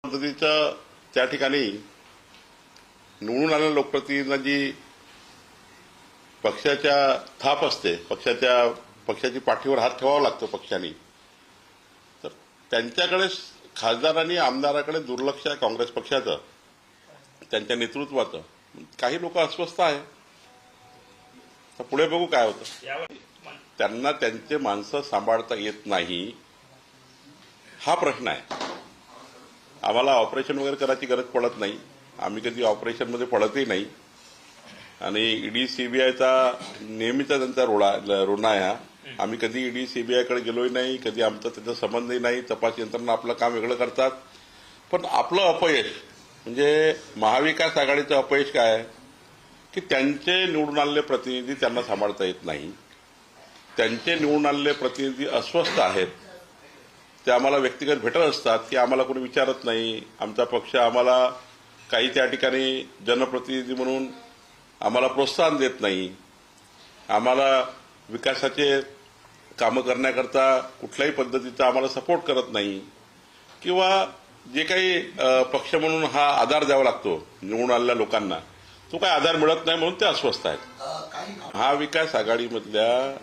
पद्धतीचं त्या ठिकाणी निवडून आलेल्या लोकप्रतिनिधींना जी पक्षाच्या थाप असते, पक्षाची पाठीवर हात ठेवावा लागतो पक्षाने, तर त्यांच्याकडे खासदारांनी आमदाराकडे दुर्लक्ष आहे काँग्रेस पक्षाचं, त्यांच्या नेतृत्वाचं. काही लोक अस्वस्थ आहे. तर पुढे बघू काय होतं. त्यांना त्यांचे माणसं सांभाळता येत नाही हा प्रश्न आहे. आम्हाला ऑपरेशन वगैरे करायची गरज पडत नाही. आम्ही कधी ऑपरेशनमध्ये पडतही नाही. आणि ईडी सीबीआयचा नेहमीचा त्यांचा रोना आहे. आम्ही कधी ईडी सीबीआयकडे गेलोही नाही, कधी आमचा त्याचा संबंधही नाही. तपास यंत्रणा आपलं काम वेगळं करतात. पण आपलं अपयश म्हणजे महाविकास आघाडीचं अपयश काय आहे की त्यांचे निवडून आलेले प्रतिनिधी त्यांना सांभाळता येत नाही. त्यांचे निवडून आलेले प्रतिनिधी अस्वस्थ आहेत. ते आम्हाला व्यक्तिगत भेटत असतात की आम्हाला कोणी विचारत नाही. आमचा पक्ष आम्हाला काही त्या ठिकाणी जनप्रतिनिधी म्हणून आम्हाला प्रोत्साहन देत नाही. आम्हाला विकासाचे कामं करण्याकरता कुठल्याही पद्धतीचा आम्हाला सपोर्ट करत नाही. किंवा जे काही पक्ष म्हणून हा आधार द्यावा लागतो निवडून आलेल्या लोकांना, तो काही आधार मिळत नाही, म्हणून ते अस्वस्थ आहेत. महाविकास आघाडीमधल्या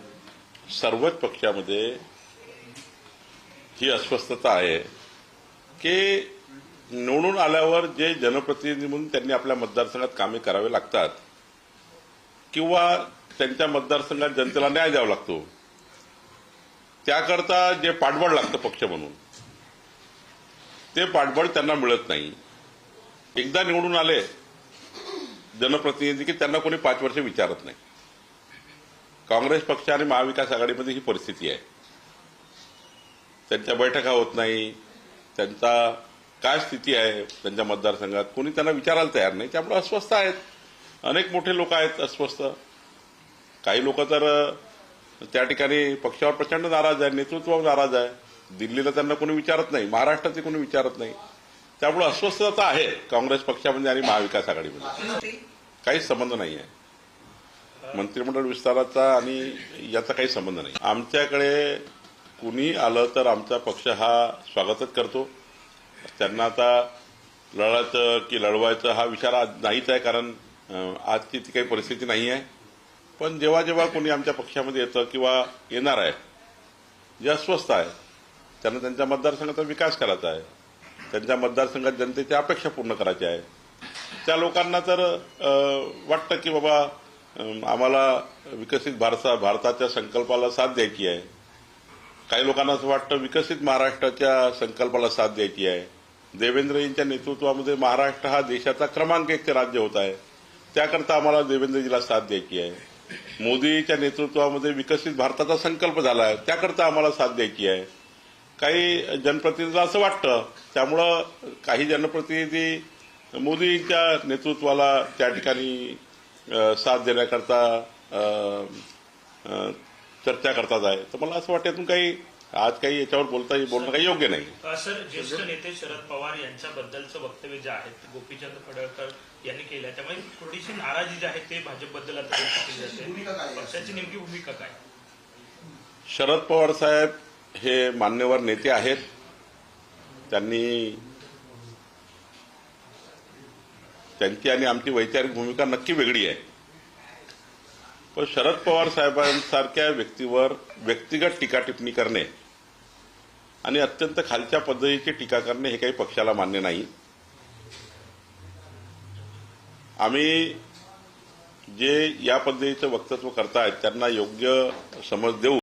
सर्वच पक्षामध्ये ही अस्वस्थता आहे की निवडून आल्यावर जे जनप्रतिनिधी म्हणून त्यांनी आपल्या मतदारसंघात कामे करावे लागतात किंवा त्यांच्या मतदारसंघात जनतेला न्याय द्यावा लागतो, त्याकरता जे पाठबळ लागतं पक्ष म्हणून, ते पाठबळ त्यांना मिळत नाही. एकदा निवडून आले जनप्रतिनिधी की त्यांना कोणी 5 वर्ष विचारत नाही. काँग्रेस पक्ष आणि महाविकास आघाडीमध्ये ही परिस्थिती आहे. त्यांच्या बैठका होत नाही. त्यांचा काय स्थिती आहे त्यांच्या मतदारसंघात कोणी त्यांना विचारायला तयार नाही. त्यामुळे अस्वस्थ आहेत. अनेक मोठे लोक आहेत अस्वस्थ. काही लोक तर त्या ठिकाणी पक्षावर प्रचंड नाराज आहे, नेतृत्वावर नाराज आहे. दिल्लीला त्यांना कोणी विचारत नाही, महाराष्ट्रात कोणी विचारत नाही. त्यामुळे अस्वस्थता आहे काँग्रेस पक्षामध्ये आणि महाविकास आघाडीमध्ये. काहीच संबंध नाही आहे मंत्रिमंडळ विस्ताराचा आणि याचा काही संबंध नाही. आमच्याकडे कुणी आलं तर आमचा पक्ष हा स्वागतच करतो. त्यांना आता लढायचं की लढवायचं हा विचार आज नाहीच आहे, कारण आजची ती काही परिस्थिती नाही आहे. पण जेव्हा जेव्हा कोणी आमच्या पक्षामध्ये येतं किंवा येणार आहे, जे अस्वस्थ आहे, त्यांना त्यांच्या मतदारसंघाचा विकास करायचा आहे, त्यांच्या मतदारसंघात जनतेच्या अपेक्षा पूर्ण करायच्या आहे, त्या लोकांना तर वाटतं की बाबा आम्हाला विकसित भारताच्या संकल्पाला साथ द्यायची आहे. काही लोकांना असं वाटतं विकसित महाराष्ट्राच्या संकल्पाला साथ द्यायची आहे. देवेंद्रजींच्या नेतृत्वामध्ये महाराष्ट्र हा देशाचा क्रमांक 1 राज्य होत आहे. त्याकरता आम्हाला देवेंद्रजीला साथ द्यायची आहे. मोदीच्या नेतृत्वामध्ये विकसित भारताचा संकल्प झाला आहे, त्याकरता आम्हाला साथ द्यायची आहे. काही जनप्रतिनिधीला असं वाटतं. त्यामुळं काही जनप्रतिनिधी मोदींच्या नेतृत्वाला त्या ठिकाणी साथ देण्याकरता चर्चा करतात आहे. तर मला असं वाटतं यातून काही याच्यावर बोलणं काही योग्य नाही. सर, ज्येष्ठ नेते शरद पवार यांच्याबद्दलचं वक्तव्य जे आहे गोपीचंद पडळकर यांनी केलं, त्यामुळे थोडीशी नाराजी जी आहे ते भाजपबद्दल आता व्यक्त केली जाते. पक्षाची नेमकी भूमिका काय? शरद पवार साहेब हे मान्यवर नेते आहेत. त्यांची आणि आमची वैचारिक भूमिका नक्की वेगळी आहे. पण शरद पवार साहेबांसारख्या व्यक्तीवर व्यक्तिगत टीका टिप्पणी करणे आणि अत्यंत खालच्या पद्धतीची टीका करणे हे काही पक्षाला मान्य नाही. आम्ही जे या पद्धतीचं वक्तव्य करतायत त्यांना योग्य समज देऊ.